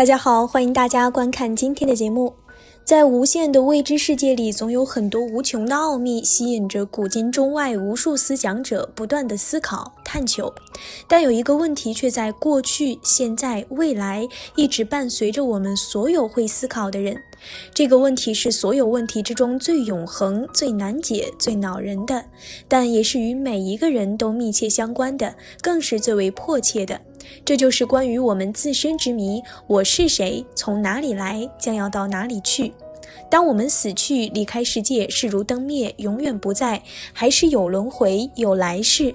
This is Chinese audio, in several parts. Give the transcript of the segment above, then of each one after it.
大家好，欢迎大家观看今天的节目。在无限的未知世界里，总有很多无穷的奥秘，吸引着古今中外无数思想者不断的思考、探求。但有一个问题却在过去、现在、未来一直伴随着我们所有会思考的人。这个问题是所有问题之中最永恒、最难解、最恼人的，但也是与每一个人都密切相关的，更是最为迫切的。这就是关于我们自身之谜：我是谁？从哪里来？将要到哪里去？当我们死去，离开世界，势如灯灭，永远不在，还是有轮回，有来世？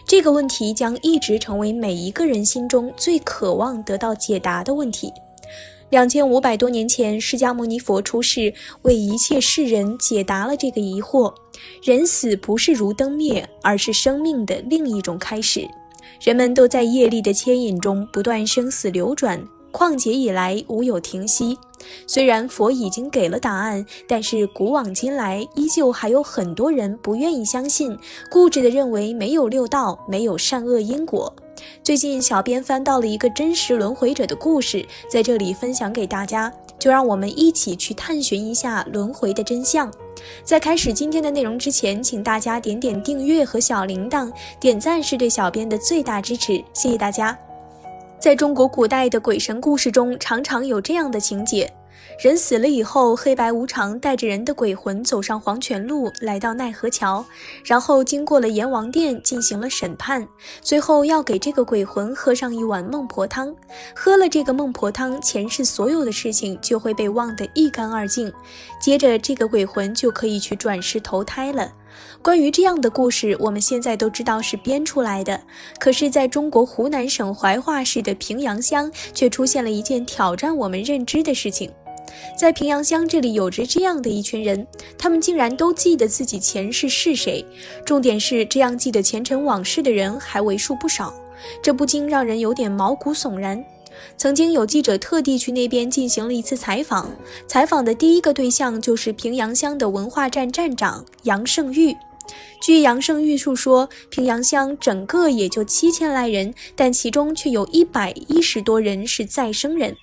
这个问题将一直成为每一个人心中最渴望得到解答的问题。2500多年前，释迦牟尼佛出世，为一切世人解答了这个疑惑：人死不是如灯灭，而是生命的另一种开始。人们都在业力的牵引中不断生死流转，旷劫以来无有停息。虽然佛已经给了答案，但是古往今来依旧还有很多人不愿意相信，固执地认为没有六道，没有善恶因果。最近小编翻到了一个真实轮回者的故事，在这里分享给大家，就让我们一起去探寻一下轮回的真相。在开始今天的内容之前，请大家点点订阅和小铃铛，点赞是对小编的最大支持，谢谢大家。在中国古代的鬼神故事中，常常有这样的情节：人死了以后，黑白无常带着人的鬼魂走上黄泉路，来到奈何桥，然后经过了阎王殿进行了审判，最后要给这个鬼魂喝上一碗孟婆汤。喝了这个孟婆汤，前世所有的事情就会被忘得一干二净，接着这个鬼魂就可以去转世投胎了。关于这样的故事，我们现在都知道是编出来的，可是在中国湖南省怀化市的平阳乡，却出现了一件挑战我们认知的事情。在平阳乡这里有着这样的一群人，他们竟然都记得自己前世是谁，重点是这样记得前尘往事的人还为数不少，这不禁让人有点毛骨悚然。曾经有记者特地去那边进行了一次采访，采访的第一个对象就是平阳乡的文化站站长杨胜玉。据杨胜玉述说，平阳乡整个也就7000来人，但其中却有110多人是再生人。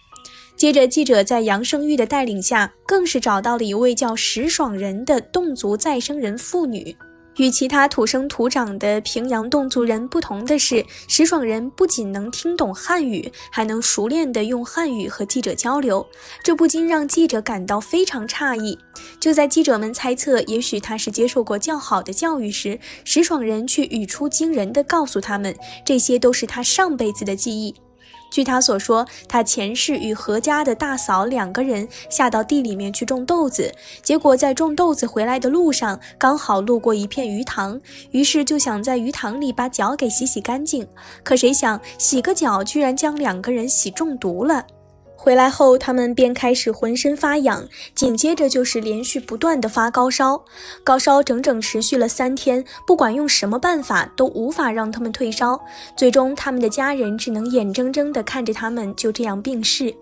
接着记者在杨胜玉的带领下，更是找到了一位叫石爽人的侗族再生人妇女。与其他土生土长的平阳侗族人不同的是，石爽人不仅能听懂汉语，还能熟练地用汉语和记者交流，这不禁让记者感到非常诧异。就在记者们猜测也许他是接受过较好的教育时，石爽人却语出惊人地告诉他们，这些都是他上辈子的记忆。据他所说，他前世与何家的大嫂2个人下到地里面去种豆子，结果在种豆子回来的路上，刚好路过一片鱼塘，于是就想在鱼塘里把脚给洗干净，可谁想洗个脚居然将2个人洗中毒了。回来后，他们便开始浑身发痒，紧接着就是连续不断的发高烧，高烧整整持续了3天，不管用什么办法都无法让他们退烧，最终他们的家人只能眼睁睁地看着他们就这样病逝。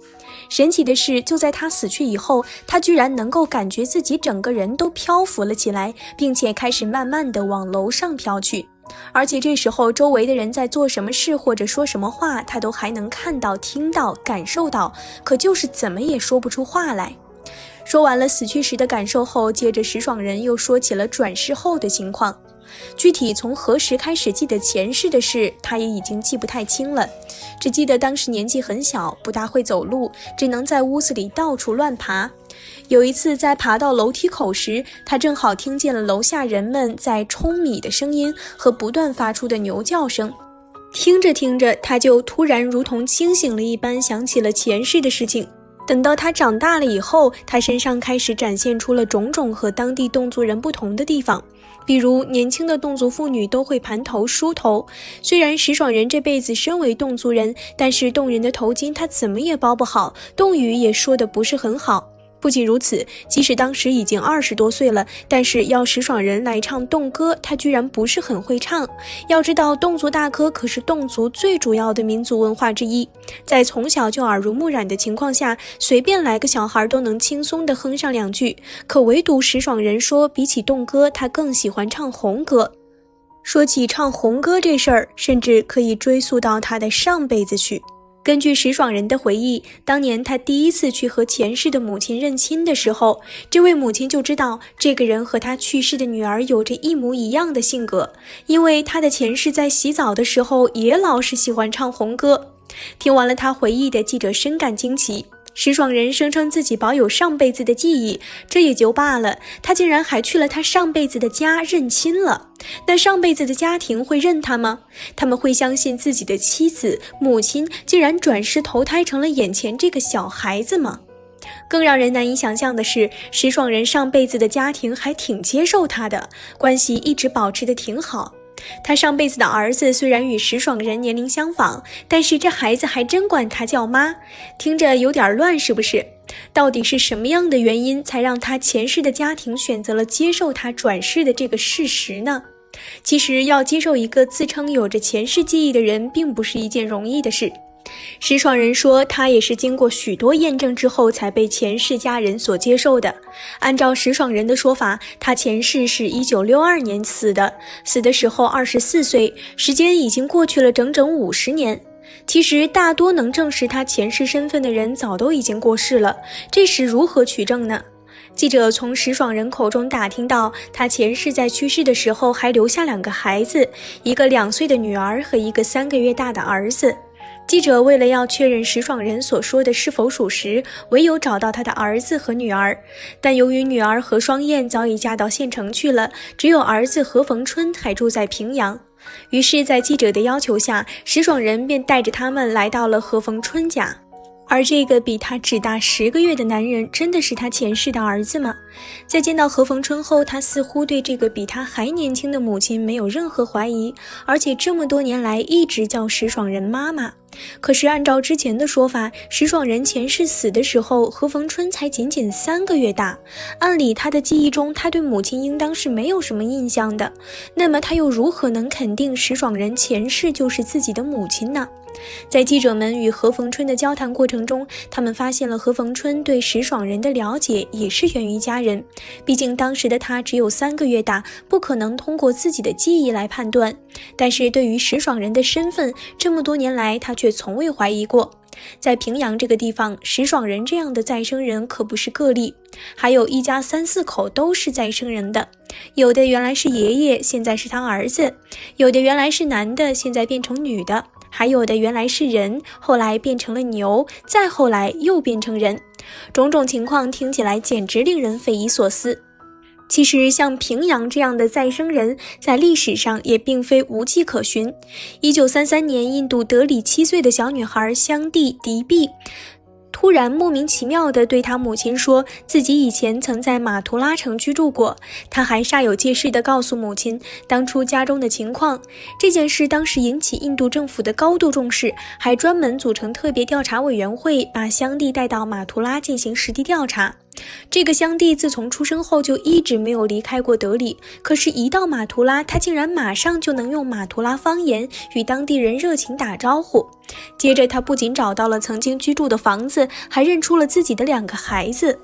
神奇的是，就在他死去以后，他居然能够感觉自己整个人都漂浮了起来，并且开始慢慢地往楼上飘去。而且这时候周围的人在做什么事或者说什么话，他都还能看到、听到、感受到，可就是怎么也说不出话来。说完了死去时的感受后，接着石爽人又说起了转世后的情况。具体从何时开始记得前世的事，他也已经记不太清了，只记得当时年纪很小，不大会走路，只能在屋子里到处乱爬。有一次在爬到楼梯口时，他正好听见了楼下人们在舂米的声音和不断发出的牛叫声。听着听着，他就突然如同清醒了一般，想起了前世的事情。等到他长大了以后，他身上开始展现出了种种和当地侗族人不同的地方，比如年轻的侗族妇女都会盘头梳头。虽然石爽人这辈子身为侗族人，但是侗人的头巾他怎么也包不好，侗语也说得不是很好。不仅如此，即使当时已经20多岁了，但是要石爽人来唱侗歌，他居然不是很会唱。要知道，侗族大歌可是侗族最主要的民族文化之一，在从小就耳濡目染的情况下，随便来个小孩都能轻松地哼上2句。可唯独石爽人说，比起侗歌，他更喜欢唱红歌。说起唱红歌这事儿，甚至可以追溯到他的上辈子去。根据石爽人的回忆，当年他第一次去和前世的母亲认亲的时候，这位母亲就知道这个人和他去世的女儿有着一模一样的性格，因为他的前世在洗澡的时候也老是喜欢唱红歌。听完了他回忆的记者深感惊奇，石爽人声称自己保有上辈子的记忆，这也就罢了，他竟然还去了他上辈子的家认亲了。那上辈子的家庭会认他吗？他们会相信自己的妻子、母亲竟然转世投胎成了眼前这个小孩子吗？更让人难以想象的是，石爽人上辈子的家庭还挺接受他的，关系一直保持得挺好。他上辈子的儿子虽然与石爽人年龄相仿，但是这孩子还真管他叫妈，听着有点乱是不是？到底是什么样的原因才让他前世的家庭选择了接受他转世的这个事实呢？其实要接受一个自称有着前世记忆的人并不是一件容易的事。石爽人说，他也是经过许多验证之后才被前世家人所接受的。按照石爽人的说法，他前世是1962年死的，死的时候24岁，时间已经过去了整整50年。其实大多能证实他前世身份的人早都已经过世了，这时如何取证呢？记者从石爽人口中打听到，他前世在去世的时候还留下2个孩子，一个2岁的女儿和一个3个月大的儿子。记者为了要确认石爽人所说的是否属实，唯有找到他的儿子和女儿，但由于女儿何双燕早已嫁到县城去了，只有儿子何逢春还住在平阳。于是在记者的要求下，石爽人便带着他们来到了何逢春家。而这个比他只大10个月的男人，真的是他前世的儿子吗？在见到何逢春后，他似乎对这个比他还年轻的母亲没有任何怀疑，而且这么多年来一直叫石爽人妈妈。可是按照之前的说法，石爽人前世死的时候，何逢春才仅仅3个月大，按理他的记忆中，他对母亲应当是没有什么印象的，那么他又如何能肯定石爽人前世就是自己的母亲呢？在记者们与何逢春的交谈过程中，他们发现了何逢春对石爽人的了解也是源于家人，毕竟当时的他只有3个月大，不可能通过自己的记忆来判断。但是对于石爽人的身份，这么多年来他却从未怀疑过。在平阳这个地方，石爽人这样的再生人可不是个例，还有一家3、4口都是再生人的，有的原来是爷爷，现在是他儿子；有的原来是男的，现在变成女的；还有的原来是人，后来变成了牛，再后来又变成人。种种情况听起来简直令人匪夷所思。其实像平阳这样的再生人在历史上也并非无迹可寻。1933年，印度德里7岁的小女孩香蒂迪碧突然莫名其妙地对他母亲说自己以前曾在马图拉城居住过，他还煞有介事地告诉母亲当初家中的情况。这件事当时引起印度政府的高度重视，还专门组成特别调查委员会，把香蒂带到马图拉进行实地调查。这个香蒂自从出生后就一直没有离开过德里，可是一到马图拉，他竟然马上就能用马图拉方言与当地人热情打招呼。接着他不仅找到了曾经居住的房子，还认出了自己的2个孩子。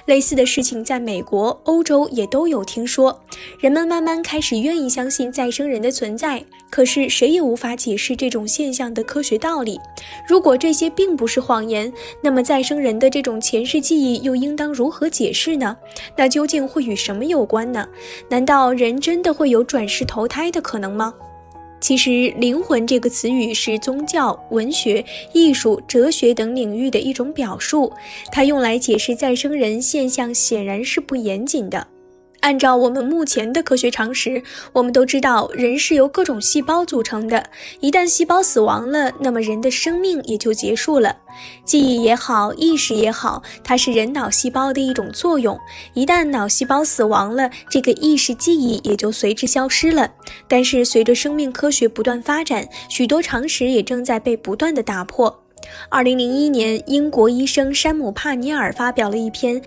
类似的事情在美国、欧洲也都有听说，人们慢慢开始愿意相信再生人的存在，可是谁也无法解释这种现象的科学道理。如果这些并不是谎言，那么再生人的这种前世记忆又应当如何解释呢？那究竟会与什么有关呢？难道人真的会有转世投胎的可能吗？其实灵魂这个词语是宗教、文学、艺术、哲学等领域的一种表述，它用来解释再生人现象显然是不严谨的。按照我们目前的科学常识，我们都知道人是由各种细胞组成的，一旦细胞死亡了，那么人的生命也就结束了。记忆也好，意识也好，它是人脑细胞的一种作用，一旦脑细胞死亡了，这个意识记忆也就随之消失了。但是随着生命科学不断发展，许多常识也正在被不断的打破。2001年，英国医生山姆·帕尼尔发表了一篇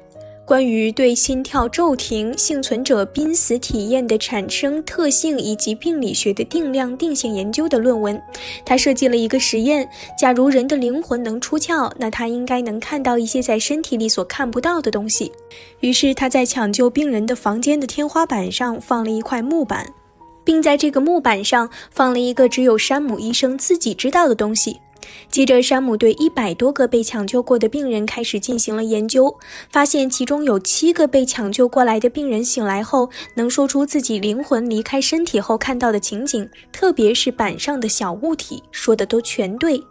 关于对心跳骤停、幸存者濒死体验的产生特性以及病理学的定量定性研究的论文。他设计了一个实验，假如人的灵魂能出窍，那他应该能看到一些在身体里所看不到的东西。于是他在抢救病人的房间的天花板上放了一块木板，并在这个木板上放了一个只有山姆医生自己知道的东西。接着，山姆对100多个被抢救过的病人开始进行了研究，发现其中有7个被抢救过来的病人醒来后，能说出自己灵魂离开身体后看到的情景，特别是板上的小物体，说的都全对。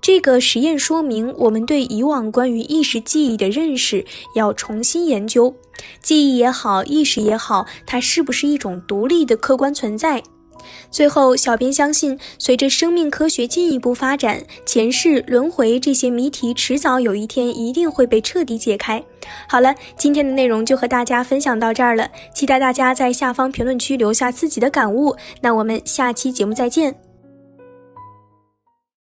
这个实验说明，我们对以往关于意识记忆的认识要重新研究。记忆也好，意识也好，它是不是一种独立的客观存在？最后，小编相信，随着生命科学进一步发展，前世、轮回这些谜题迟早有一天一定会被彻底解开。好了，今天的内容就和大家分享到这儿了，期待大家在下方评论区留下自己的感悟。那我们下期节目再见。